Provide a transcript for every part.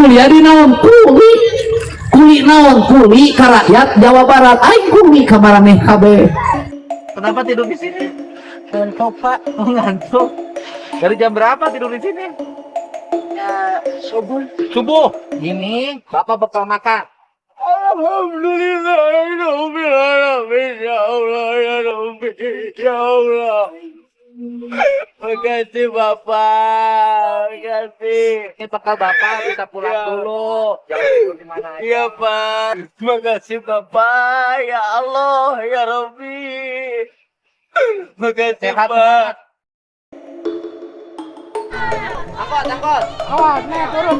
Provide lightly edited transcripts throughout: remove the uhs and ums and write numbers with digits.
Mulyadi naon kuli naon kuli ka rakyat Jawa Barat aing kuli ka maraneh kabeh. Kenapa tidur di sini? Ngantuk Pak, ngantuk. Dari jam berapa tidur di sini? Ya subuh. Subuh. Gini, Bapak bekal makan. Alhamdulillah, ya Allah, ya Allah. Makasih Bapak, makasih. Ini bekal Bapak bisa pulang dulu. Jangan tidur di mana aja. Iya Pak, makasih Bapak. Ya Allah, ya Rabbi. Makasih sehat, Pak. Angkot. Awas, nih turun.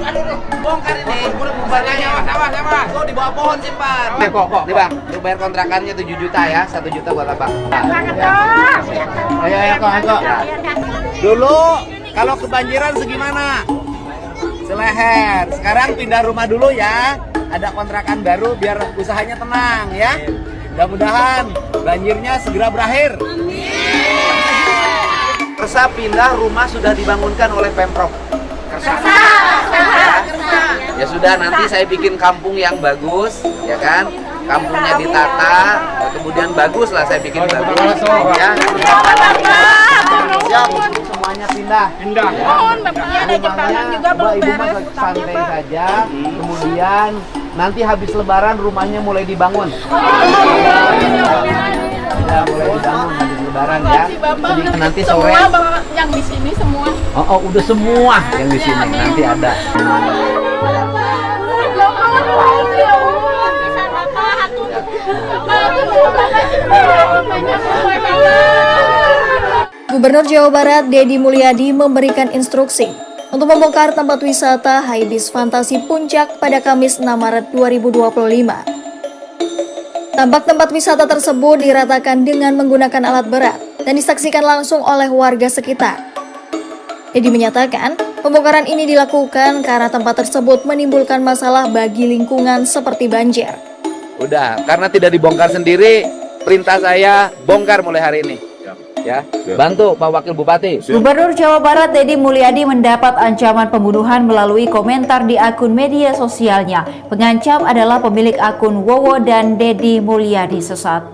Aduh. Bongkar ini. Barangnya awas. Tuh di bawah pohon simpan. Kok, nih Bang. Lu bayar kontrakannya 7 juta ya. 1 juta buat Abang. Ayo, kok. Dulu kalau kebanjiran segimana? Seleher. Sekarang pindah rumah dulu ya. Ada kontrakan baru biar usahanya tenang ya. Mudah-mudahan banjirnya segera berakhir. Kersa pindah rumah sudah dibangunkan oleh Pemprov. Kersa. Ya sudah, nanti saya bikin kampung yang bagus, ya kan? Kampungnya ditata, kemudian bagus lah saya bikin bagus. Ya. Siap, semuanya pindah. Mohon Bapaknya ada Jepangan juga belum beres. Ibu santai saja. Kemudian nanti habis Lebaran rumahnya mulai dibangun. Ya, mulai dibangun habis Lebaran ya. Jadi nanti sore. Semua yang di sini semua. Oh, udah semua yang di sini nanti ada. Gubernur Jawa Barat Deddy Mulyadi memberikan instruksi untuk membongkar tempat wisata Haibis Fantasi Puncak pada Kamis 6 Maret 2025. Tampak tempat wisata tersebut diratakan dengan menggunakan alat berat dan disaksikan langsung oleh warga sekitar. Deddy menyatakan, pembongkaran ini dilakukan karena tempat tersebut menimbulkan masalah bagi lingkungan seperti banjir. Udah, karena tidak dibongkar sendiri, perintah saya bongkar mulai hari ini. Ya, bantu Pak Wakil Bupati. Gubernur Jawa Barat Deddy Mulyadi mendapat ancaman pembunuhan melalui komentar di akun media sosialnya. Pengancam adalah pemilik akun Wowo dan Deddy Mulyadi sesat.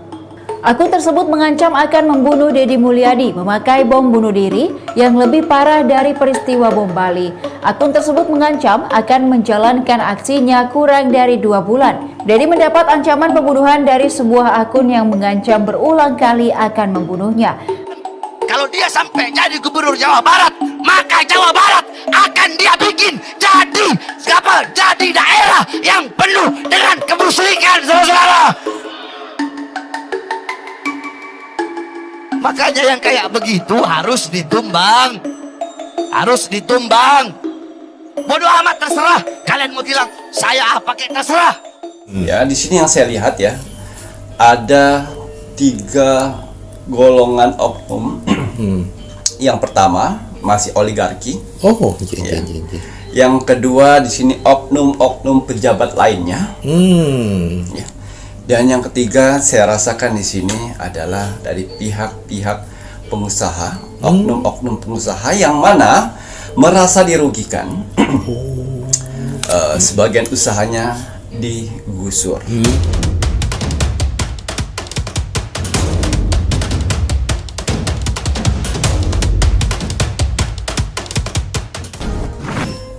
Akun tersebut mengancam akan membunuh Deddy Mulyadi memakai bom bunuh diri yang lebih parah dari peristiwa bom Bali. Akun tersebut mengancam akan menjalankan aksinya kurang dari 2 bulan. Deddy mendapat ancaman pembunuhan dari sebuah akun yang mengancam berulang kali akan membunuhnya. Kalau dia sampai jadi gubernur Jawa Barat, maka Jawa Barat akan dia bikin jadi daerah yang penuh dengan kemusyrikan, saudara-saudara. Makanya yang kayak begitu harus ditumbang. Bodoh amat, terserah. Kalian mau bilang saya apa, kayak terserah. Ya, di sini yang saya lihat ya, ada 3 golongan oknum. Yang pertama masih oligarki. Ya. Yang kedua di sini oknum-oknum pejabat lainnya. Ya. Dan yang ketiga saya rasakan di sini adalah dari pihak-pihak pengusaha, oknum-oknum pengusaha yang mana merasa dirugikan. Sebagian usahanya digusur.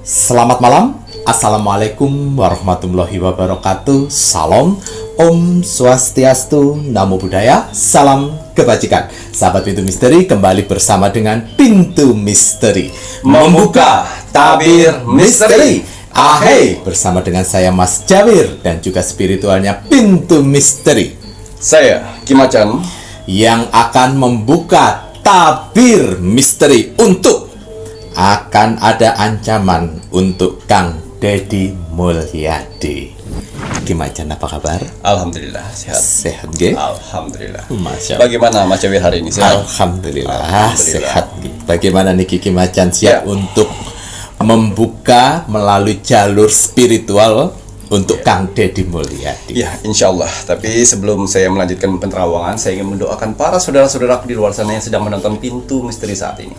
Selamat malam, Assalamualaikum warahmatullahi wabarakatuh. Salam, Om Swastiastu, Namo Buddhaya, salam kebajikan. Sahabat Pintu Misteri, kembali bersama dengan Pintu Misteri Membuka tabir misteri. Ahai, bersama dengan saya Mas Jawir dan juga spiritualnya Pintu Misteri. Saya Kimacan yang akan membuka tabir misteri untuk akan ada ancaman untuk Kang Deddy Mulyadi. Gimana, apa kabar? Alhamdulillah sehat. Sehat ge? Alhamdulillah. Masya Allah. Bagaimana Mas Jawir hari ini? Sehat? Alhamdulillah sehat. Bagaimana nih Kiki Macan, siap untuk membuka melalui jalur spiritual untuk Kang Deddy Mulyadi? Ya, insya Allah. Tapi sebelum saya melanjutkan penerawangan, saya ingin mendoakan para saudara-saudaraku di luar sana yang sedang menonton Pintu Misteri saat ini.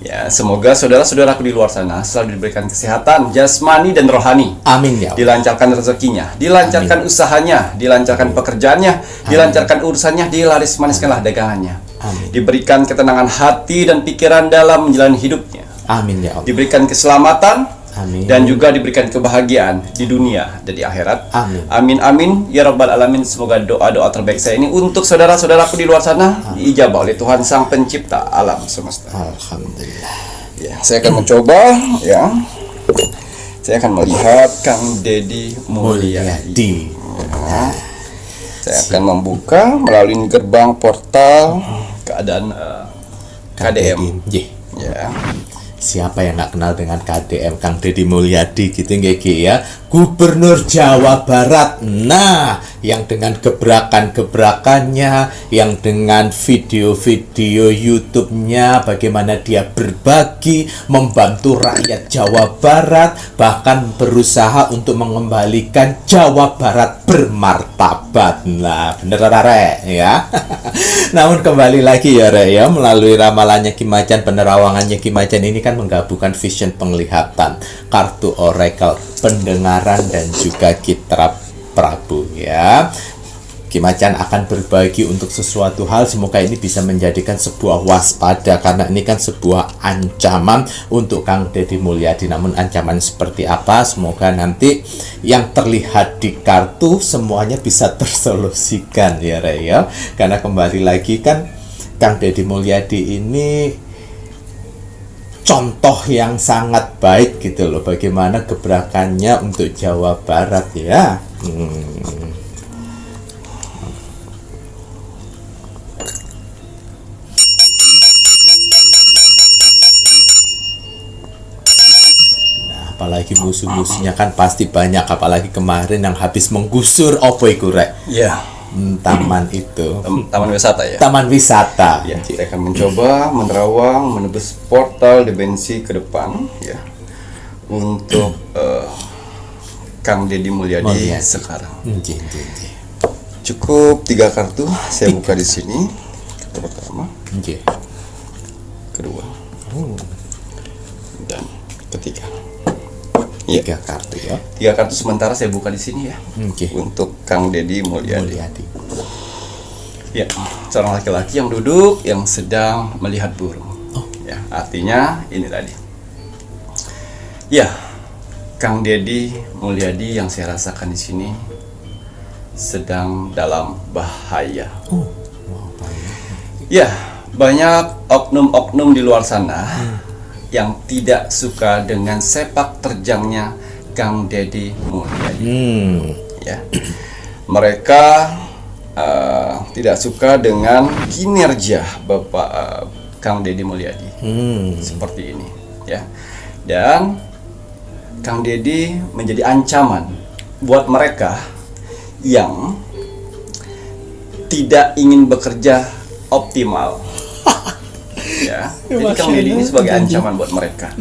Ya, semoga saudara-saudaraku di luar sana selalu diberikan kesehatan jasmani dan rohani. Amin ya Allah. Dilancarkan rezekinya, dilancarkan usahanya, dilancarkan pekerjaannya, dilancarkan urusannya, dilaris maniskanlah dagangannya. Amin. Diberikan ketenangan hati dan pikiran dalam menjalani hidupnya. Amin ya Allah. Diberikan keselamatan, Amin. dan juga diberikan kebahagiaan di dunia dan di akhirat. Amin. Amin amin ya rabbal alamin. Semoga doa-doa terbaik saya ini untuk saudara-saudaraku di luar sana diijabah oleh Tuhan Sang Pencipta alam semesta. Alhamdulillah. Ya, saya akan mencoba ya. Saya akan melihat Kang Deddy Mulyadi. Ya. Saya akan membuka melalui gerbang portal keadaan KDM. Ya. Siapa yang nggak kenal dengan KDM, Kang Deddy Mulyadi gitu nggak ya, Gubernur Jawa Barat. Nah, yang dengan gebrakan-gebrakannya, yang dengan video-video YouTube-nya, bagaimana dia berbagi, membantu rakyat Jawa Barat, bahkan berusaha untuk mengembalikan Jawa Barat bermartabat. Nah, bener Rare ya. Namun kembali lagi ya Re ya, melalui ramalannya Ki Macan, penerawangannya Ki Macan ini kan menggabungkan vision penglihatan, kartu oracle, pendengaran, dan juga Kitra Prabu ya. Ki Macan akan berbagi untuk sesuatu hal, semoga ini bisa menjadikan sebuah waspada, karena ini kan sebuah ancaman untuk Kang Deddy Mulyadi. Namun ancaman seperti apa, semoga nanti yang terlihat di kartu semuanya bisa tersolusikan ya Re ya. Karena kembali lagi kan Kang Deddy Mulyadi ini contoh yang sangat baik gitu loh, bagaimana gebrakannya untuk Jawa Barat ya. Nah, apalagi musuh-musuhnya kan pasti banyak, apalagi kemarin yang habis menggusur opo iku Rek? Ya. Taman itu. Taman wisata ya. Taman wisata. Ya, saya akan mencoba menerawang menebus portal dimensi ke depan ya untuk Kang Deddy Mulyadi sekarang. Cukup 3 kartu saya buka di sini. Kartu pertama, kedua, dan ketiga. Ya. 3 kartu ya. 3 kartu sementara saya buka di sini ya. Untuk Kang Deddy Mulyadi. Ya, seorang laki-laki yang duduk yang sedang melihat burung. Ya, artinya ini tadi. Ya, Kang Deddy Mulyadi yang saya rasakan di sini sedang dalam bahaya. Ya, banyak oknum-oknum di luar sana yang tidak suka dengan sepak terjangnya Kang Deddy Mulyadi. Ya, mereka tidak suka dengan kinerja Bapak Kang Deddy Mulyadi seperti ini, ya. Dan Kang Deddy menjadi ancaman buat mereka yang tidak ingin bekerja optimal. Ya, jadi Kang Deddy ini sebagai ancaman buat mereka.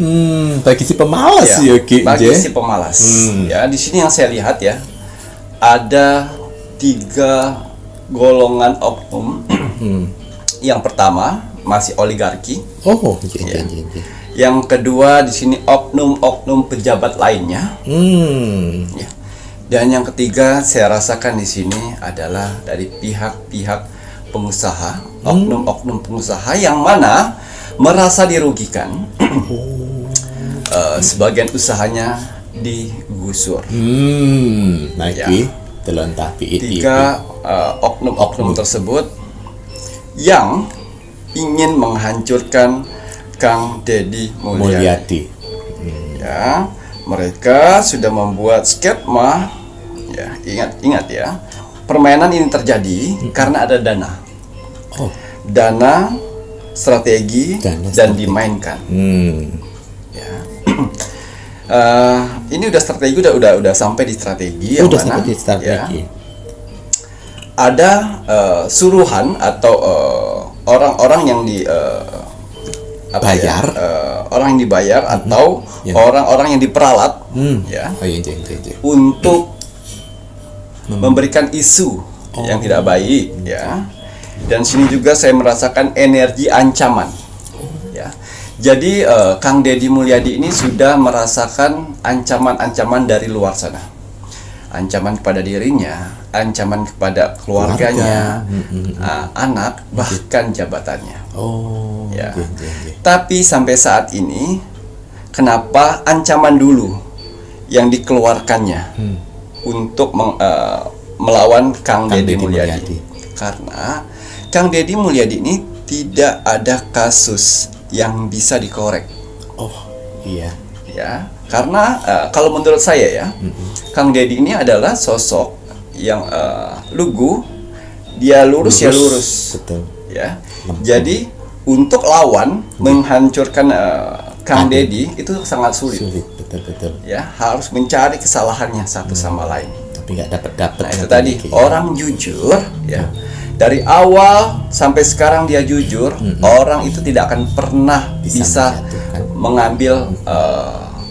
Bagi si pemalas ya, Ki. Bagi si pemalas. Ya, di sini yang saya lihat ya, ada 3 golongan oknum. Yang pertama masih oligarki. Ya. Yang kedua di sini oknum-oknum pejabat lainnya. Ya. Dan yang ketiga saya rasakan di sini adalah dari pihak-pihak pengusaha, oknum-oknum pengusaha yang mana merasa dirugikan. Sebagian usahanya digusur. Lagi telentah PIT. 3 oknum-oknum tersebut yang ingin menghancurkan Kang Deddy Mulyadi. Ya, mereka sudah membuat skema. Ya, ingat ya. Permainan ini terjadi karena ada dana. Dana strategi dan dimainkan. Ya. Ini udah strategi udah sampai di strategi yang mana? Sampai di strategi. Ya, ada suruhan atau orang-orang yang dibayar, orang yang dibayar atau orang-orang yang diperalat, ya, untuk memberikan isu yang tidak baik, ya. Dan sini juga saya merasakan energi ancaman, ya. Jadi Kang Deddy Mulyadi ini sudah merasakan ancaman-ancaman dari luar sana. Ancaman kepada dirinya, ancaman kepada keluarganya, anak, bahkan jabatannya. Oh, Ya. oke. Tapi sampai saat ini, kenapa ancaman dulu yang dikeluarkannya untuk melawan Kang Deddy Mulyadi? Karena Kang Deddy Mulyadi ini tidak ada kasus yang bisa dikorek. Oh, iya. Ya, karena kalau menurut saya ya, Kang Deddy ini adalah sosok yang lugu, dia lurus ya lurus, Betul. ya. Jadi untuk lawan menghancurkan Kang Deddy itu sangat sulit, Betul. ya. Harus mencari kesalahannya satu sama lain. Tapi nggak dapat. Nah itu tadi orang jujur, ya. Dari awal sampai sekarang dia jujur, orang itu tidak akan pernah bisa mengambil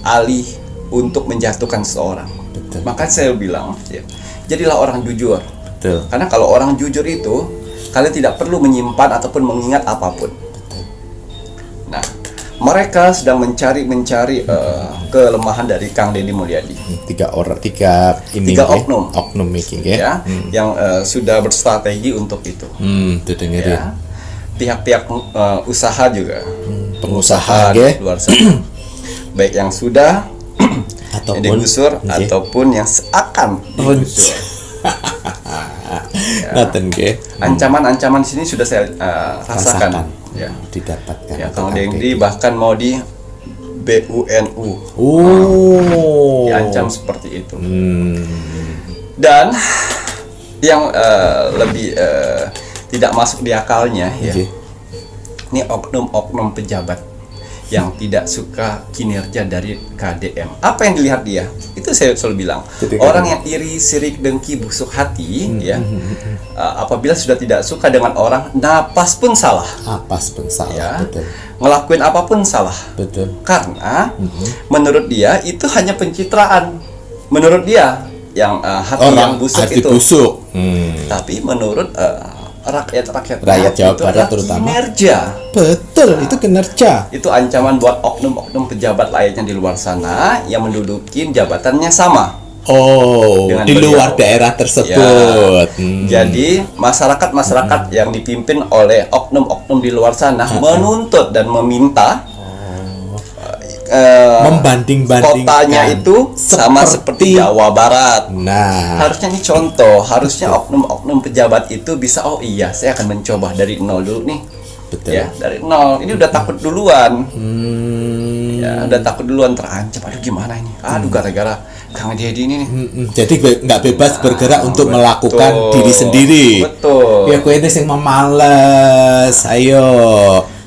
alih untuk menjatuhkan seseorang. Betul. Maka saya bilang, ya, jadilah orang jujur. Betul. Karena kalau orang jujur itu, kalian tidak perlu menyimpan ataupun mengingat apapun. Nah, mereka sedang mencari kelemahan dari Kang Deddy Mulyadi. Tiga oknum making Ya, yang sudah berstrategi untuk itu. Itu dengerin. Ya. Pihak-pihak usaha juga, Pengusaha, di luar sana, baik yang sudah Ataupun- yang digusur ataupun yang akan digusur. Naten ge. Ancaman-ancaman di sini sudah saya rasakan. Ya. Didapatkan. Ya, atau Kang Kang Deddy bahkan mau di BUNU, Oh. diancam seperti itu. Dan yang lebih tidak masuk di akalnya, ya, Oke. ini oknum-oknum pejabat yang tidak suka kinerja dari KDM. Apa yang dilihat dia? Itu saya selalu bilang, Jadi orang yang iri, sirik, dengki, busuk hati, ya, apabila sudah tidak suka dengan orang, napas pun salah, Apas pun salah. ya, Betul. ngelakuin apapun salah. Betul. Karena menurut dia itu hanya pencitraan. Menurut dia yang hati yang busuk hati itu. busuk. Tapi menurut rakyat Jawa itu Barat adalah terutama. kinerja. Betul, itu kinerja. Itu ancaman buat oknum-oknum pejabat lainnya di luar sana yang mendudukin jabatannya sama. Oh, Dengan di beliau. luar daerah tersebut. Ya. Jadi masyarakat yang dipimpin oleh oknum-oknum di luar sana menuntut dan meminta Membanding-bandingkan kotanya itu sama seperti Jawa Barat. Nah, Harusnya ini contoh, harusnya oknum-oknum pejabat itu bisa, oh iya, saya akan mencoba dari nol dulu nih. betul. Ya, dari nol. Ini udah takut duluan. Ya, udah takut duluan, terancam. Aduh gimana ini? Aduh gara-gara Kang Deddy ini nih. Jadi nggak bebas bergerak untuk betul. melakukan diri sendiri. Betul. Ya, kue ini yang memales. Ayo.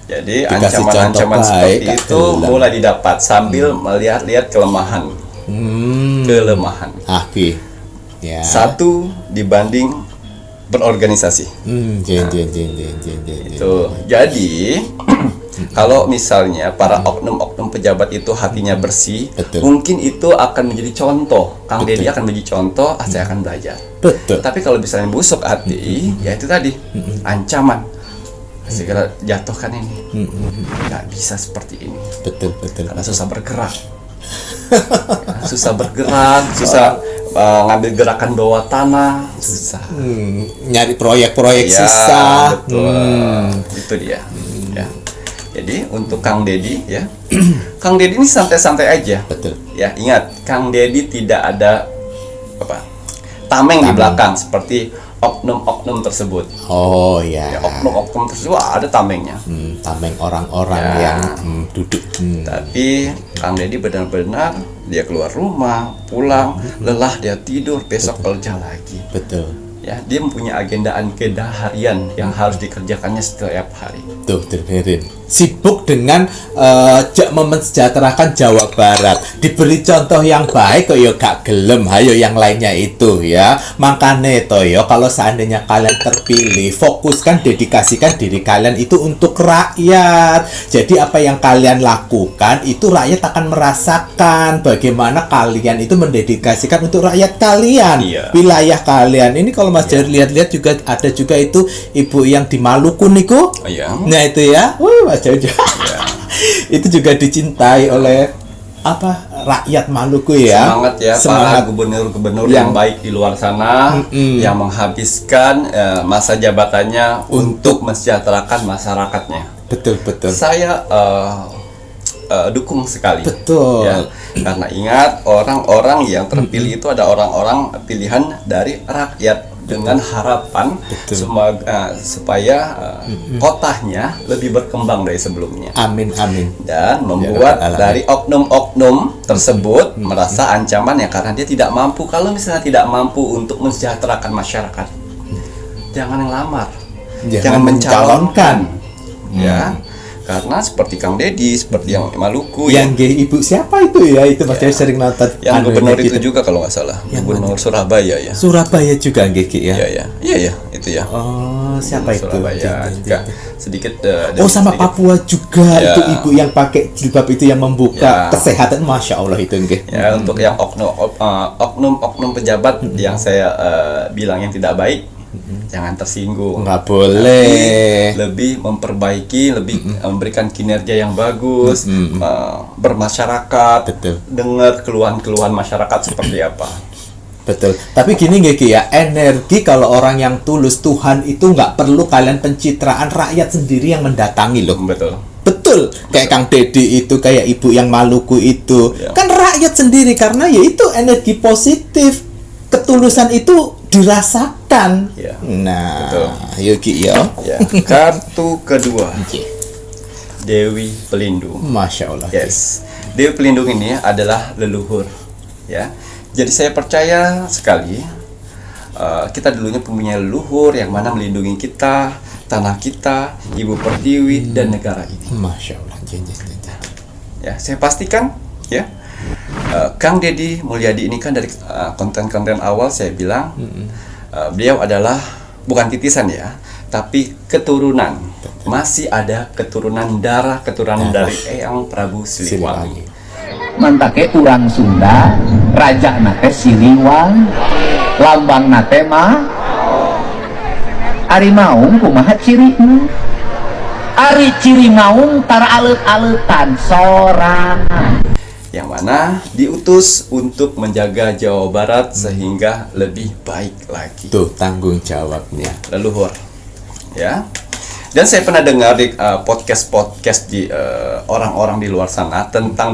Jadi Dikasih ancaman-ancaman contoh seperti baik, itu Kak Gelam. mulai didapat sambil melihat-lihat kelemahan. Kelemahan. Oke. Ya. Satu dibanding berorganisasi. Jen. Itu. Jadi kalau misalnya para oknum-oknum pejabat itu hatinya bersih, Betul. mungkin itu akan menjadi contoh. Kang Betul. Deddy akan menjadi contoh, saya akan belajar. Betul. Tapi kalau misalnya busuk hati, ya itu tadi ancaman. Segera jatuhkan ini. Nggak bisa seperti ini. Betul. Karena susah bergerak. Susah bergerak, susah ngambil gerakan bawah tanah, susah. Nyari proyek-proyek Ya, sisa. betul. Itu dia. Ya. Jadi untuk Kang Deddy, ya, Kang Deddy ini santai-santai aja. Betul. Ya, ingat, Kang Deddy tidak ada tameng di belakang seperti oknum-oknum tersebut. Oh ya. Ya, oknum-oknum tersebut ada tamengnya. Tameng orang-orang Ya. yang duduk. Tapi Kang Deddy benar-benar dia keluar rumah, pulang, lelah dia tidur, besok kerja lagi. Betul. Ya, dia mempunyai agenda harian yang harus dikerjakannya setiap hari. Tuh, dengerin. Sibuk dengan mensejahterakan Jawa Barat. Diberi contoh yang baik kok ya gak gelem. Hayo yang lainnya itu ya. Makanya toh ya, kalau seandainya kalian terpilih, fokuskan, dedikasikan diri kalian itu untuk rakyat. Jadi apa yang kalian lakukan itu rakyat akan merasakan bagaimana kalian itu mendedikasikan untuk rakyat kalian. Iya. Wilayah kalian. Ini kalau Mas Jari lihat-lihat juga ada juga itu ibu yang di Maluku niku. Iya. Nah itu ya, Mas Jari. itu juga dicintai oleh apa rakyat Maluku ya. Semangat ya para gubernur-gubernur yang baik di luar sana yang menghabiskan masa jabatannya untuk mensejahterakan masyarakatnya. Betul. Saya dukung sekali. Betul. Ya, karena ingat orang-orang yang terpilih itu ada orang-orang pilihan dari rakyat dengan harapan supaya kotanya lebih berkembang dari sebelumnya. Amin. Dan membuat dari oknum-oknum tersebut merasa ancaman ya karena dia tidak mampu. Kalau misalnya tidak mampu untuk mensejahterakan masyarakat, jangan yang lamar, jangan mencalonkan. Ya, karena seperti Kang Deddy, seperti yang Maluku, yang ibu siapa itu ya? Itu pasti sering nonton. Yang gubernur itu juga kalau nggak salah, gubernur Surabaya ya. Surabaya juga Ki ya. Iya itu ya. Oh, siapa itu? Surabaya juga sedikit. Sama sedikit. Papua juga itu ibu yang pakai jilbab itu yang membuka kesehatan, masya Allah itu Ya, untuk yang oknum pejabat yang saya bilang yang tidak baik. Jangan tersinggung. Nggak boleh. Lebih memperbaiki, lebih memberikan kinerja yang bagus, bermasyarakat, dengar keluhan-keluhan masyarakat seperti apa. Betul. Tapi gini Ki ya, energi kalau orang yang tulus Tuhan itu nggak perlu kalian pencitraan, rakyat sendiri yang mendatangi loh. Betul. Kayak Kang Deddy itu, kayak ibu yang Maluku itu, kan rakyat sendiri karena ya itu energi positif, ketulusan itu dirasakan. Nah, Ki ya. Kartu kedua, Dewi Pelindung. Masya Allah. Yes, Dewi Pelindung ini adalah leluhur. Ya, jadi saya percaya sekali kita dulunya punya leluhur yang mana melindungi kita, tanah kita, Ibu Pertiwi dan negara ini. Masya Allah. Ya, saya pastikan ya. Kang Deddy Mulyadi ini kan dari konten-konten awal saya bilang beliau adalah bukan titisan ya, tapi keturunan. Masih ada keturunan keturunan dari Eyang Prabu Siliwangi. Mantake urang Sunda, raja nate Siliwang, lambang nate mah Ari Maung kumaha cirinya? Ari ciri Maung tara alet-aletan sorangan. Yang mana diutus untuk menjaga Jawa Barat sehingga lebih baik lagi. Tuh tanggung jawabnya. Leluhur. Ya. Dan saya pernah dengar di podcast di orang-orang di luar sana tentang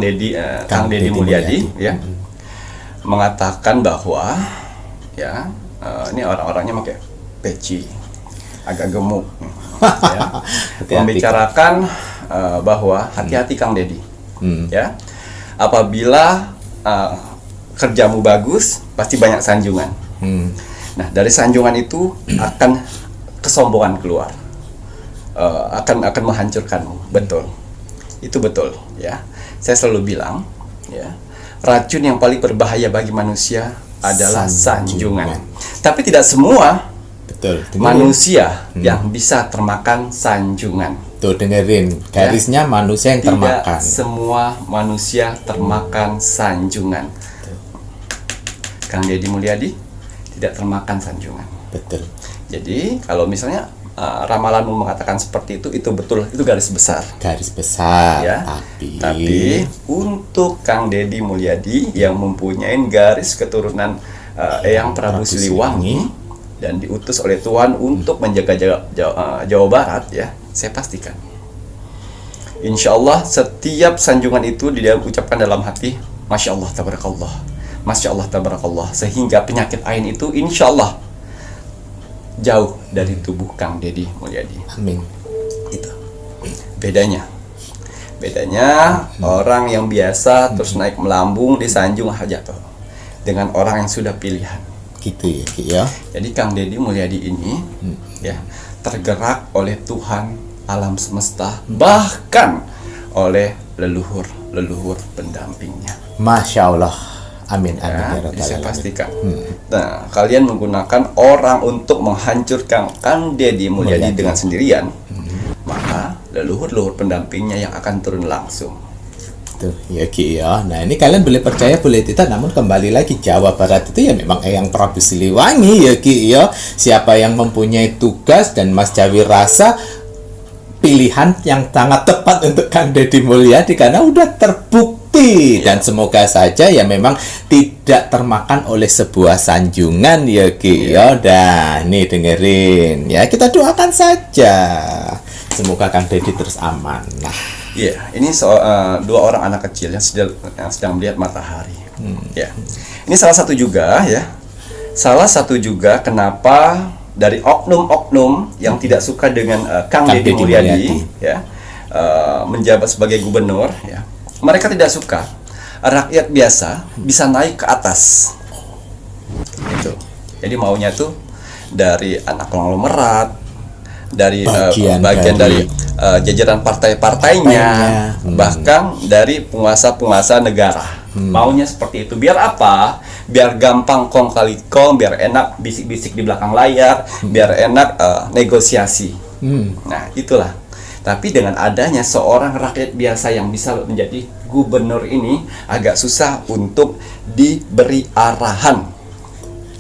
Kang Deddy Mulyadi ya. Mengatakan bahwa ya ini orang-orangnya pakai peci agak gemuk. Ya. Membicarakan bahwa hati-hati Kang Deddy. Ya. Apabila kerjamu bagus, pasti banyak sanjungan. Nah, dari sanjungan itu akan kesombongan keluar, akan menghancurkanmu. Betul, itu betul. Ya, saya selalu bilang, ya, racun yang paling berbahaya bagi manusia adalah sanjungan. Tapi tidak semua manusia yang bisa termakan sanjungan. Tuh dengerin, garisnya manusia yang termakan. Tidak semua manusia termakan sanjungan. Kang Deddy Mulyadi tidak termakan sanjungan. Betul. Jadi kalau misalnya ramalanmu mengatakan seperti itu betul, itu garis besar. Garis besar. Ya. Tapi untuk Kang Deddy Mulyadi yang mempunyai garis keturunan Eyang Prabu Siliwangi dan diutus oleh Tuhan untuk menjaga Jawa Barat ya, saya pastikan insya Allah setiap sanjungan itu dia ucapkan dalam hati Masya Allah Tabarakallah, Masya Allah Tabarakallah, sehingga penyakit ain itu insya Allah jauh dari tubuh Kang Deddy Mulyadi. Amin. Itu bedanya orang yang biasa terus naik melambung di sanjung jatuh dengan orang yang sudah pilihan. Gitu ya Ki ya. Jadi Kang Deddy Mulyadi ini ya tergerak oleh Tuhan alam semesta, bahkan oleh leluhur pendampingnya. Masya Allah. Amin. Ya, bisa pastikan. Nah, kalian menggunakan orang untuk menghancurkan Kang Deddy Mulyadi dengan sendirian, maka leluhur pendampingnya yang akan turun langsung. Tuh, ya Ki ya. Nah ini kalian boleh percaya boleh tidak, namun kembali lagi Jawa Barat itu ya memang Eyang Prabu Siliwangi ya Ki ya. Siapa yang mempunyai tugas dan Mas Jawi rasa pilihan yang sangat tepat untuk Kang Deddy Mulyadi karena udah terbukti dan semoga saja ya memang tidak termakan oleh sebuah sanjungan ya Ki. Ya udah nih dengerin ya, kita doakan saja semoga Kang Deddy terus aman. Nah, Iya, ini dua orang anak kecil yang sedang melihat matahari. Ya, ini salah satu juga ya. Salah satu juga kenapa dari oknum-oknum yang tidak suka dengan Kang Deddy Mulyadi ya, menjabat sebagai gubernur ya. Mereka tidak suka rakyat biasa bisa naik ke atas. Itu. Jadi maunya tuh dari anak konglomerat, dari bagian dari jajaran partai-partainya, bahkan dari penguasa-penguasa negara. Maunya seperti itu. Biar apa? Biar gampang kong kali kong, biar enak bisik-bisik di belakang layar, biar enak negosiasi. Nah, itulah. Tapi dengan adanya seorang rakyat biasa yang bisa menjadi gubernur ini agak susah untuk diberi arahan.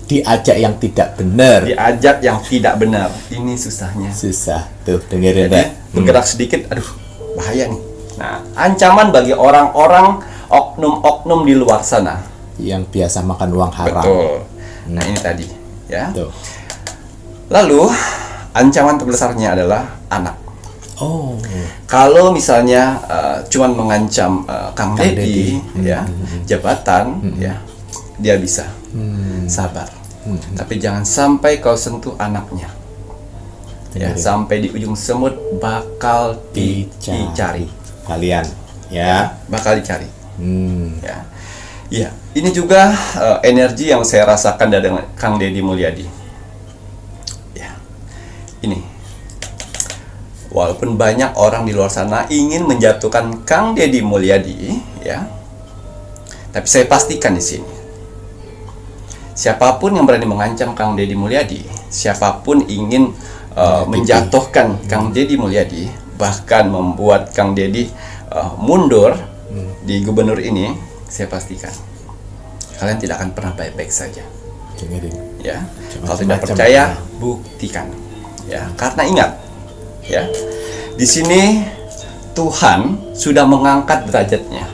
Diajak yang tidak benar. Diajak yang tidak benar. Ini susahnya. Susah. Tuh, dengerin Jadi, bergerak sedikit, aduh, bahaya nih. Nah, ancaman bagi orang-orang oknum-oknum di luar sana yang biasa makan uang haram. Betul. Nah, ini tadi ya. Tuh. Lalu ancaman terbesarnya adalah anak. Oh. Kalau misalnya cuman mengancam Kang Deddy ya, jabatan ya, dia bisa sabar. Tapi jangan sampai kau sentuh anaknya. Ya, sampai di ujung semut bakal dicari. Kalian ya, bakal dicari. Ya. Iya, ini juga energi yang saya rasakan dari Kang Deddy Mulyadi. Ya. Ini. Walaupun banyak orang di luar sana ingin menjatuhkan Kang Deddy Mulyadi, ya. Tapi saya pastikan di sini. Siapapun yang berani mengancam Kang Deddy Mulyadi, siapapun ingin menjatuhkan Kang Deddy Mulyadi, bahkan membuat Kang Deddy mundur di gubernur ini, saya pastikan kalian tidak akan pernah baik-baik saja. Ya, kalau tidak percaya, buktikan. Ya, karena ingat, ya, di sini Tuhan sudah mengangkat derajatnya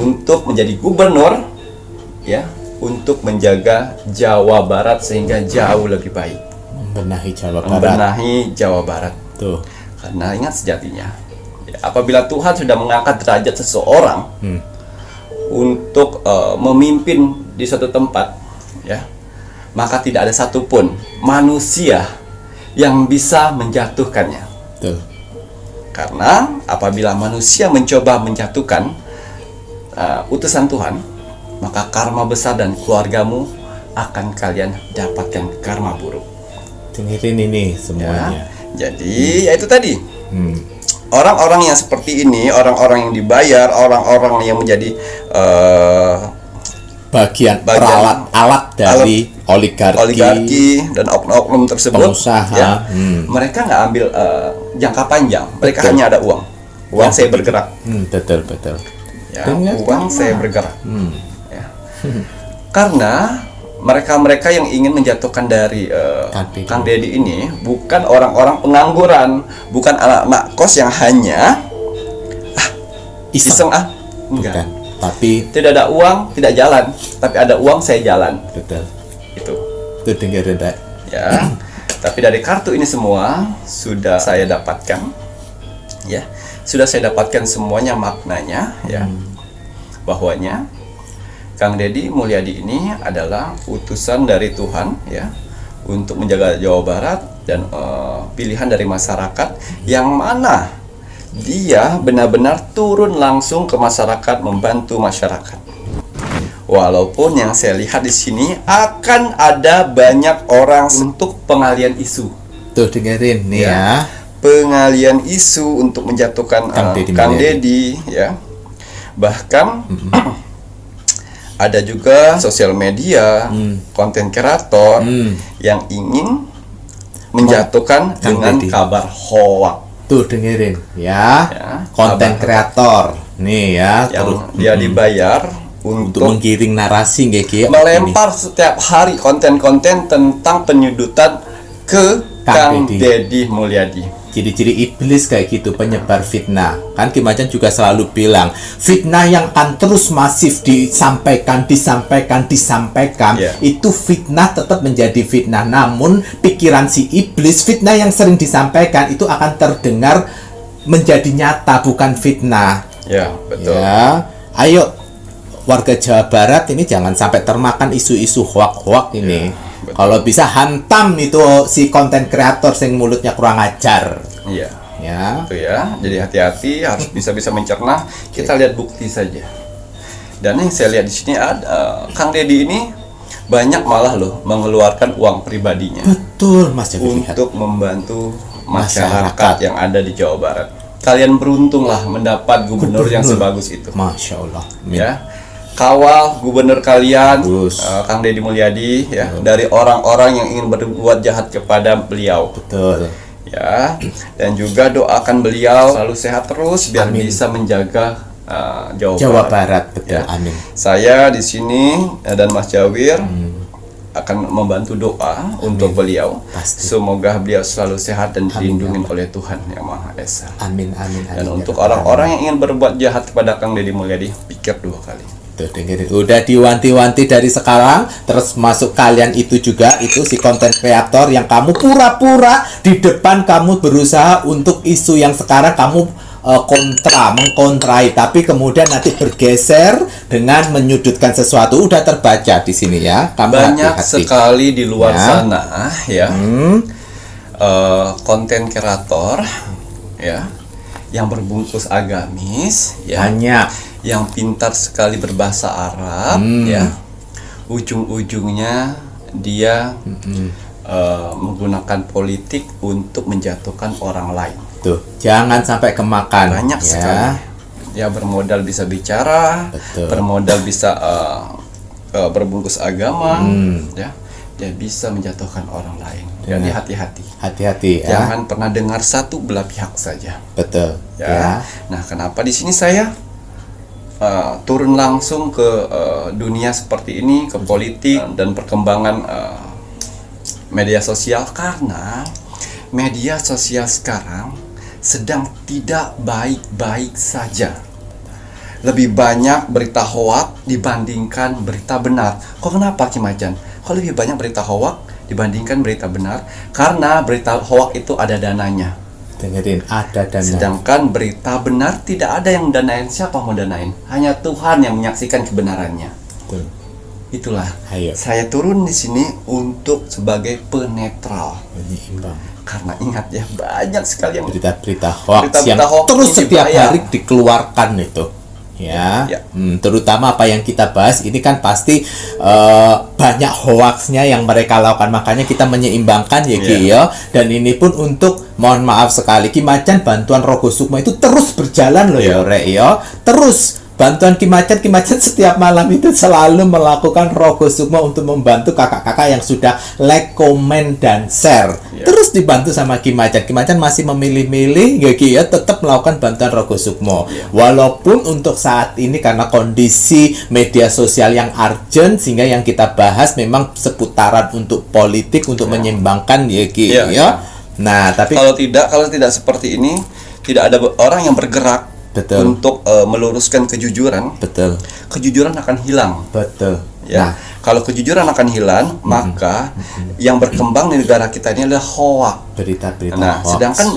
untuk menjadi gubernur, ya, untuk menjaga Jawa Barat sehingga jauh lebih baik. Membenahi Jawa Barat. Membenahi Jawa Barat. Tuh. Karena ingat sejatinya, ya, apabila Tuhan sudah mengangkat derajat seseorang untuk memimpin di suatu tempat, ya, maka tidak ada satupun manusia yang bisa menjatuhkannya. Tuh. Karena apabila manusia mencoba menjatuhkan utusan Tuhan, maka karma besar dan keluargamu akan kalian dapatkan karma buruk. Dengerin ini semuanya. Ya, jadi ya itu tadi. Orang-orang yang seperti ini, orang-orang yang dibayar, orang-orang yang menjadi bagian peralat alat dari oligarki dan oknum-oknum tersebut, pengusaha, ya, mereka nggak ambil jangka panjang, mereka hanya ada uang saya bergerak. Betul. Ya, uang saya bergerak. Ya. Karena mereka yang ingin menjatuhkan dari Kang Deddy ini bukan orang-orang pengangguran, bukan anak-anak kos yang hanya iseng enggak. Tapi tidak ada uang, tidak jalan. Tapi ada uang, saya jalan. Betul. Itu dengerin, Rek. Ya. Tapi dari kartu ini semua sudah saya dapatkan. Ya. Sudah saya dapatkan semuanya maknanya, ya. Bahwanya Kang Deddy Mulyadi ini adalah utusan dari Tuhan, ya, untuk menjaga Jawa Barat dan pilihan dari masyarakat yang mana dia benar-benar turun langsung ke masyarakat, membantu masyarakat. Walaupun yang saya lihat di sini akan ada banyak orang untuk pengalian isu. Tuh dengerin nih ya. Pengalian isu untuk menjatuhkan Kang Deddy, ya. Bahkan ada juga sosial media, konten kreator yang ingin menjatuhkan dengan kabar hoax. Tuh dengerin ya, konten kreator nih ya, yang dia dibayar untuk menggiring narasi melempar setiap hari konten-konten tentang penyudutan ke Kang Deddy Mulyadi. ciri-ciri iblis kayak gitu, penyebar fitnah. Kan Ki Macan juga selalu bilang, fitnah yang akan terus masif disampaikan, Yeah. itu fitnah tetap menjadi fitnah. Namun pikiran si iblis, fitnah yang sering disampaikan itu akan terdengar menjadi nyata, bukan fitnah. Ya, betul. Ya, ayo warga Jawa Barat ini jangan sampai termakan isu-isu hoak-hoak ini. Betul. Kalau bisa hantam itu si konten kreator sing mulutnya kurang ajar. Iya. Ya. Itu ya. Jadi hati-hati, harus bisa mencerna. Kita lihat bukti saja. Dan yang saya lihat di sini ada Kang Deddy ini banyak malah loh mengeluarkan uang pribadinya Betul, Mas Javi, lihat. untuk membantu masyarakat yang ada di Jawa Barat. Kalian beruntung lah mendapat gubernur yang sebagus itu. Masya Allah. Amin. Ya. Kawal gubernur kalian, Bagus. Kang Deddy Mulyadi, ya, dari orang-orang yang ingin berbuat jahat kepada beliau. Betul. Ya, dan juga doakan beliau selalu sehat terus biar Amin. bisa menjaga Jawa Barat, betul. Ya. Amin. Saya di sini dan Mas Jawir akan membantu doa untuk beliau. Pasti. Semoga beliau selalu sehat dan dilindungi oleh Tuhan Yang Maha Esa. Amin, amin, amin. Dan Ya untuk Rabbal orang-orang yang ingin berbuat jahat kepada Kang Deddy Mulyadi, pikir 2 kali. Tuh, dengerin. Udah diwanti-wanti dari sekarang, terus masuk kalian itu juga, itu si konten kreator yang kamu pura-pura di depan kamu berusaha untuk isu yang sekarang kamu mengkontrai, tapi kemudian nanti bergeser dengan menyudutkan sesuatu. Udah terbaca di sini ya. Kamu Banyak hati-hati. sekali di luar Ya. sana ya konten kreator ya yang berbungkus agamis ya, Banyak. yang pintar sekali berbahasa Arab ya, ujung-ujungnya dia menggunakan politik untuk menjatuhkan orang lain. Tuh, jangan sampai kemakan. Banyak ya. sekali ya, bermodal bisa bicara, Betul. bermodal bisa berbungkus agama ya, dia bisa menjatuhkan orang lain. Jadi Ya. hati-hati, Hati-hati ya. jangan pernah dengar satu belah pihak saja Betul. ya. Nah, kenapa di sini saya turun langsung ke dunia seperti ini, ke politik dan perkembangan media sosial, karena media sosial sekarang sedang tidak baik-baik saja. Lebih banyak berita hoak dibandingkan berita benar. Kok kenapa Ki Macan? Kok lebih banyak berita hoak dibandingkan berita benar? Karena berita hoak itu ada dananya. Dengerin, ada dana. Sedangkan berita benar tidak ada yang danain. Siapa mau danain? Hanya Tuhan yang menyaksikan kebenarannya. Betul. Itulah. Ayo. Saya turun di sini untuk sebagai penetral. Menyeimbang. Karena ingat ya, banyak sekali yang Berita-berita hoax Berita-berita yang hoax terus ini setiap bahaya. hari dikeluarkan itu. Ya. Ya. Terutama apa yang kita bahas ini kan pasti banyak hoaxnya yang mereka lakukan, makanya kita menyeimbangkan ya Ki ya. Dan ini pun untuk, mohon maaf sekali, Ki Macan bantuan Rogo Sukmo itu terus berjalan loh ya Rek ya. Terus bantuan Ki Macan setiap malam itu selalu melakukan Rogo Sukmo untuk membantu kakak-kakak yang sudah like, komen, dan share. Terus dibantu sama Ki Macan. Ki Macan masih memilih-milih ya Ki ya, tetap melakukan bantuan Rogo Sukmo. Walaupun untuk saat ini karena kondisi media sosial yang urgent, sehingga yang kita bahas memang seputaran untuk politik, untuk menyeimbangkan ya Ki ya. Nah, tapi kalau tidak seperti ini, tidak ada orang yang bergerak Betul. untuk meluruskan kejujuran. betul. Kejujuran akan hilang. Betul. Ya, Nah, kalau kejujuran akan hilang, maka yang berkembang di negara kita ini adalah hoak. berita-berita Nah, hoax. sedangkan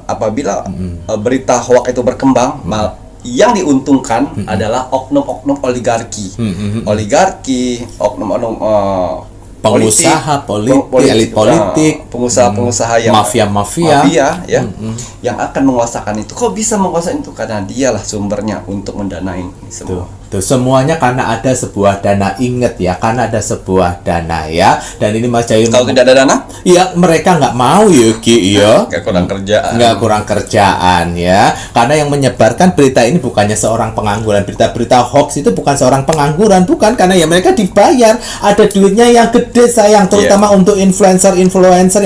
apabila berita hoak itu berkembang, yang diuntungkan adalah oknum-oknum oligarki, oknum-oknum pengusaha politik, elit politik, pengusaha-pengusaha yang mafia ya, yang akan menguasakan itu. Kok bisa menguasai itu? Karena dialah sumbernya untuk mendanai ini semua. Tuh, semua karena ada sebuah dana. Ingat ya, karena ada sebuah dana ya. Dan ini Mas Jayun, Kalau tidak ada dana, ya mereka nggak mau ya Ki ya. nggak kurang kerjaan. Nggak kurang kerjaan ya. Karena yang menyebarkan berita ini bukannya seorang pengangguran. Berita-berita hoax itu bukan seorang pengangguran, bukan, karena ya mereka dibayar. Ada duitnya yang gede sayang, terutama untuk influencer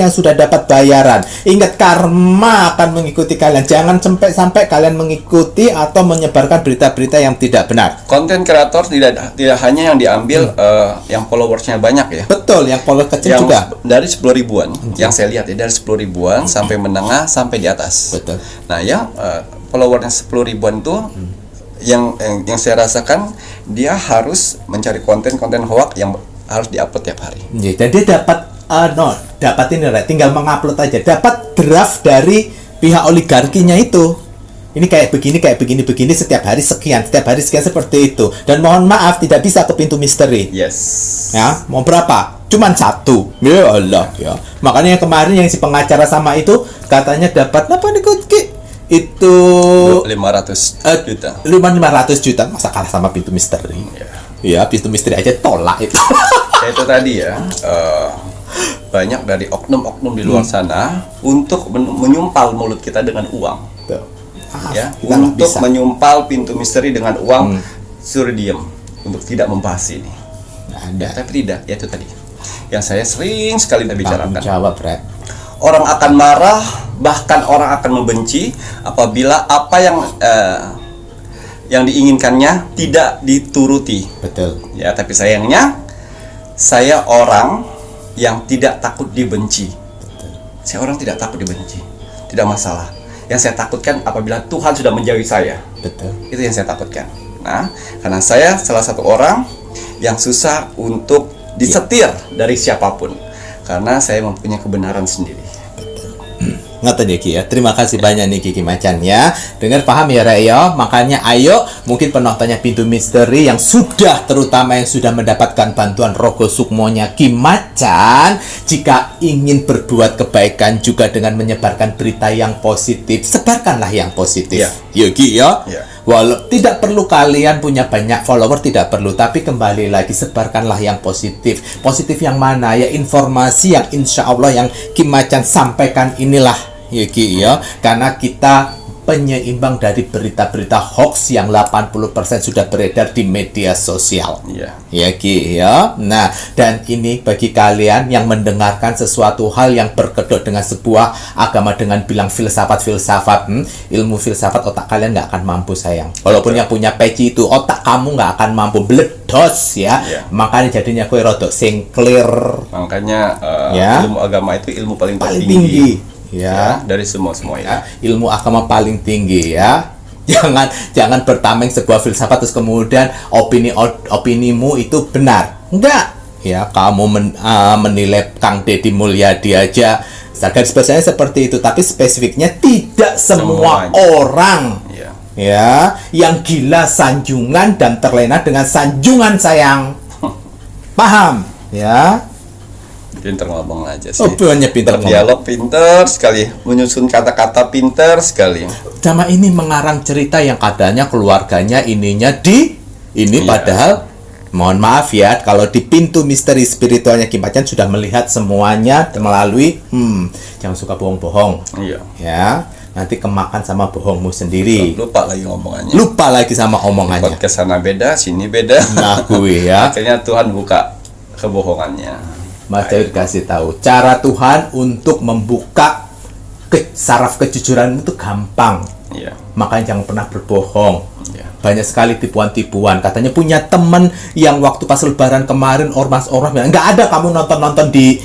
yang sudah dapat bayaran. Ingat, karma akan mengikuti kalian. Jangan sampai kalian mengikuti atau menyebarkan berita-berita yang tidak benar. Konten kreator tidak hanya yang diambil yang followersnya banyak ya. Betul, yang follower kecil yang juga. dari 10 ribuan yang saya lihat ya, dari 10 ribuan sampai menengah sampai di atas. Betul. Nah yang followernya 10 ribuan itu yang saya rasakan dia harus mencari konten-konten hoax yang harus diupload tiap hari. Dan dia dapat dapat ini Rek, tinggal mengupload aja, dapat draft dari pihak oligarkinya itu. Ini kayak begini setiap hari sekian seperti itu. Dan mohon maaf tidak bisa ke pintu misteri. Yes. Ya, mau berapa? Cuman 1. Ya Allah ya. Makanya yang kemarin yang si pengacara sama itu katanya dapat apa nih Ki? Itu 500 juta. 500 juta, masa kalah sama pintu misteri. Ya, pintu misteri aja tolak itu. Ya, itu tadi ya. Banyak dari oknum-oknum di luar sana untuk menyumpal mulut kita dengan uang. Ya, untuk menyumpal pintu misteri dengan uang, suruh diem untuk tidak membahas ini. Ada. Tapi tidak, ya itu tadi yang saya sering sekali bicarakan. Jawab, Rek. Orang akan marah, bahkan orang akan membenci apabila apa yang diinginkannya tidak dituruti. Betul. Ya, tapi sayangnya saya orang yang tidak takut dibenci. Betul. Saya orang tidak takut dibenci, tidak masalah. Yang saya takutkan apabila Tuhan sudah menjauhi saya. Betul. Itu yang saya takutkan. Nah, karena saya salah satu orang yang susah untuk disetir dari siapapun, karena saya mempunyai kebenaran sendiri. Ngoten ya Ki ya. Terima kasih banyak nih Ki Macan ya. Dengar paham ya Rek ya. Makanya ayo mungkin penontonnya Pintu Misteri yang terutama yang sudah mendapatkan bantuan Rogo Sukmonya Ki Macan, jika ingin berbuat kebaikan juga dengan menyebarkan berita yang positif, sebarkanlah yang positif. Ya Ki ya. Walau tidak perlu kalian punya banyak follower, tidak perlu, tapi kembali lagi sebarkanlah yang positif. Positif yang mana? Ya informasi yang insya Allah yang Ki Macan sampaikan inilah ya Ki ya, karena kita penyeimbang dari berita-berita hoax yang 80% sudah beredar di media sosial. Ya Ki ya. Nah, dan ini bagi kalian yang mendengarkan sesuatu hal yang berkedok dengan sebuah agama dengan bilang filsafat, ilmu filsafat, otak kalian nggak akan mampu sayang. Walaupun yang punya peci itu, otak kamu nggak akan mampu, bledos ya. Makanya jadinya kue rodok sing clear. Makanya ilmu agama itu ilmu paling tinggi. Ya, dari semua ya. Ilmu agama paling tinggi ya. Jangan bertameng sebuah filsafat terus kemudian opinimu itu benar. Enggak. Ya, kamu menilai Kang Deddy Mulyadi aja. Garis besarnya seperti itu, tapi spesifiknya tidak semua orang. Ya, yang gila sanjungan dan terlena dengan sanjungan sayang. Paham? Ya. Pinter ngomong aja sih. Banyak pinter dialog, pinter sekali, menyusun kata-kata pinter sekali. Sama ini mengarang cerita yang katanya keluarganya ininya padahal mohon maaf ya, kalau di Pintu Misteri Spiritualnya Ki Macan sudah melihat semuanya melalui jangan suka bohong-bohong. Ya, nanti kemakan sama bohongmu sendiri. Lupa lagi ngomongannya. Lupa lagi sama omongannya. Podcast sana beda, sini beda. Nah, gue ya. Akhirnya Tuhan buka kebohongannya. Mas Daud kasih tahu cara Tuhan untuk membuka saraf kejujuran itu gampang. Makanya jangan pernah berbohong. Banyak sekali tipuan-tipuan. Katanya punya temen yang waktu pas lebaran kemarin ormas-ormas bilang, nggak ada kamu nonton di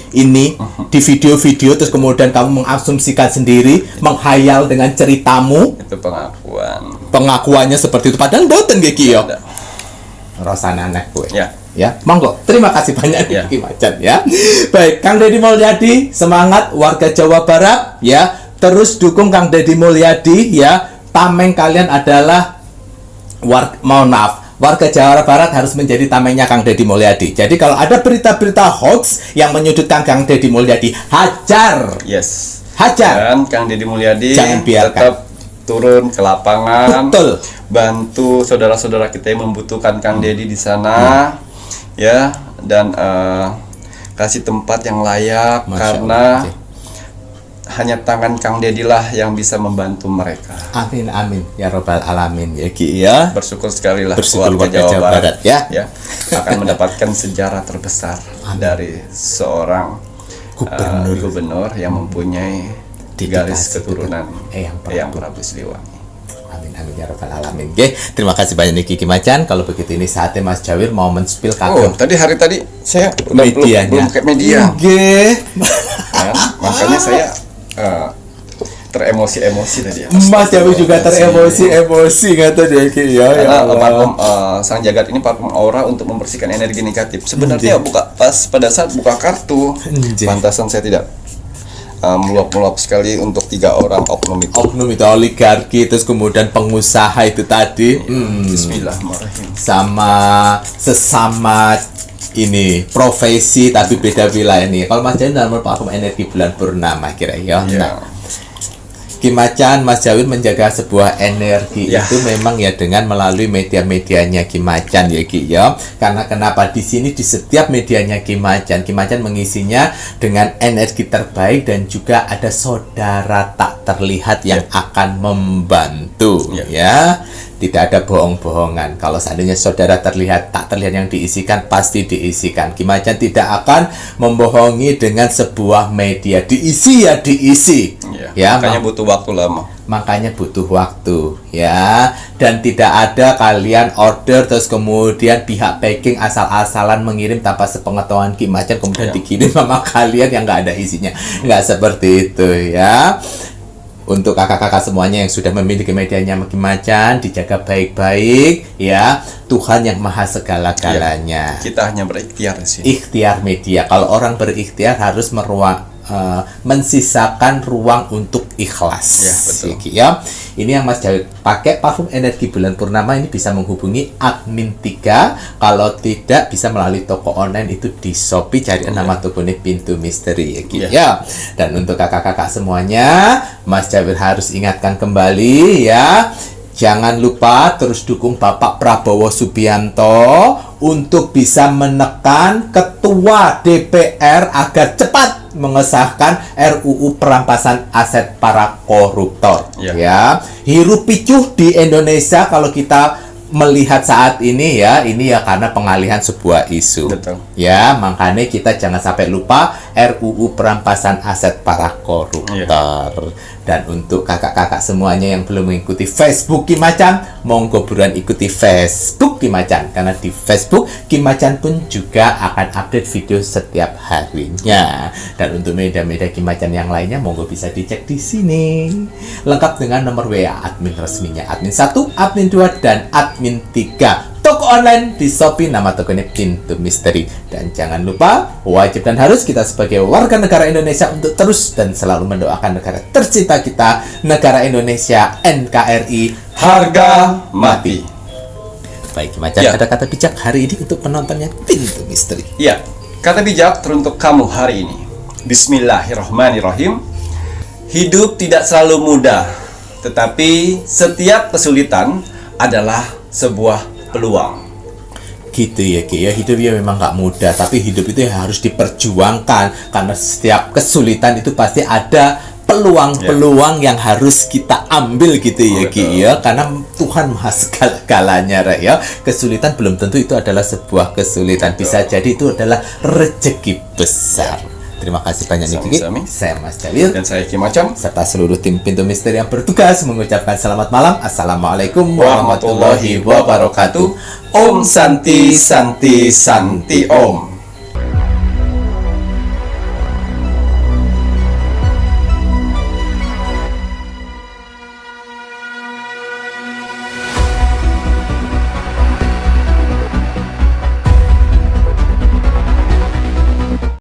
di video-video terus kemudian kamu mengasumsikan sendiri, menghayal dengan ceritamu. Itu pengakuan. Pengakuannya seperti itu. Padahal boten gak Ki yo. Rasanya aneh gue. Ya, monggo. Terima kasih banyak Ki Macan ya. Baik, Kang Deddy Mulyadi, semangat warga Jawa Barat ya. Terus dukung Kang Deddy Mulyadi ya. Tameng kalian adalah warga Jawa Barat harus menjadi tamengnya Kang Deddy Mulyadi. Jadi kalau ada berita-berita hoax yang menyudutkan Kang Deddy Mulyadi, hajar. Hajar. Dan Kang Deddy Mulyadi jangan biarkan. Tetap turun ke lapangan. Betul. Bantu saudara-saudara kita yang membutuhkan Kang Deddy di sana. Ya, dan kasih tempat yang layak. Karena hanya tangan Kang Deddy lah yang bisa membantu mereka. Amin amin ya robbal alamin ya Ki ya. Bersyukur sekali lah warga Jawa Barat ya akan mendapatkan sejarah terbesar dari seorang gubernur yang mempunyai garis keturunan Eyang Prabu Siliwangi. Amin amin ya rabbal alamin. Oke, terima kasih banyak nih Ki Macan. Kalau begitu ini saatnya Mas Jawir mau men-spill kagum tadi saya udah medianya. belum kayak media. Oke. Ya, makanya saya teremosi tadi ya. Mas Jawir juga teremosi kata dia Ki ya. Karena parfum sang jagat ini parfum aura untuk membersihkan energi negatif. Sebenarnya pada saat buka kartu, pantasan saya tidak meluap sekali untuk 3 orang oknum itu. Oknum itu oligarki, terus kemudian pengusaha itu tadi. Bismillahirrahmanirrahim. Sama sesama ini profesi tapi beda wilayah nih. Kalau Mas Jawir dalam parfum energi bulan purnama kira ya. Nah, Ki Macan, Mas Jawir menjaga sebuah energi itu memang ya dengan melalui media-medianya Ki Macan ya Ki ya. Karena kenapa di sini di setiap medianya Ki Macan mengisinya dengan energi terbaik dan juga ada saudara tak terlihat yang akan membantu ya. Tidak ada bohong-bohongan. Kalau seandainya saudara tak terlihat yang diisikan, pasti diisikan. Ki Macan tidak akan membohongi dengan sebuah media. Diisi. Ya, makanya butuh waktu lama. Makanya butuh waktu ya. Dan tidak ada kalian order terus kemudian pihak packing asal-asalan mengirim tanpa sepengetahuan Ki Macan kemudian dikirim sama kalian yang nggak ada isinya. Nggak seperti itu ya. Untuk kakak-kakak semuanya yang sudah memiliki medianya Ki Macan, dijaga baik-baik ya. Tuhan yang maha segala-galanya. Kita hanya berikhtiar sih. Ikhtiar media. Kalau orang berikhtiar harus mensisakan ruang untuk ikhlas. Ya, betul. Ya. Ini yang Mas Jawir pakai parfum energi bulan purnama ini bisa menghubungi admin 3. Kalau tidak bisa melalui toko online itu di Shopee, cari nama tokonya Pintu Misteri ya. Dan untuk kakak-kakak semuanya, Mas Jawir harus ingatkan kembali ya. Jangan lupa terus dukung Bapak Prabowo Subianto untuk bisa menekan Ketua DPR agar cepat mengesahkan RUU perampasan aset para koruptor. Ya, hirup picuh di Indonesia kalau kita melihat saat ini ya, ini ya karena pengalihan sebuah isu. Betul. Ya, makanya kita jangan sampai lupa RUU perampasan aset para koruptor. Dan untuk kakak-kakak semuanya yang belum mengikuti Facebook Ki Macan, monggo buruan ikuti Facebook Ki Macan, karena di Facebook Ki Macan pun juga akan update video setiap harinya. Dan untuk media-media Ki Macan yang lainnya monggo bisa dicek di sini. Lengkap dengan nomor WA admin resminya, admin 1, admin 2, dan admin 3. Toko online di Shopee, nama tokonya Pintu Misteri. Dan jangan lupa, wajib dan harus kita sebagai warga negara Indonesia untuk terus dan selalu mendoakan negara tercinta kita, negara Indonesia NKRI harga mati. Baik, Macan, ada kata bijak hari ini untuk penontonnya Pintu Misteri. Ya, kata bijak teruntuk kamu hari ini. Bismillahirrahmanirrahim. Hidup tidak selalu mudah, tetapi setiap kesulitan adalah sebuah peluang. Gitu ya Ki ya, hidup ya memang nggak mudah, tapi hidup itu ya harus diperjuangkan, karena setiap kesulitan itu pasti ada peluang-peluang yang harus kita ambil gitu ya Ki ya, karena Tuhan maha segala-galanya ya. Kesulitan belum tentu itu adalah sebuah kesulitan, bisa jadi itu adalah rezeki besar. Terima kasih banyak nih Kiki. Saya Mas Jawir dan saya Ki Macan serta seluruh tim Pintu Misteri yang bertugas mengucapkan selamat malam. Assalamualaikum warahmatullahi wabarakatuh. Om Santi Santi Santi Om.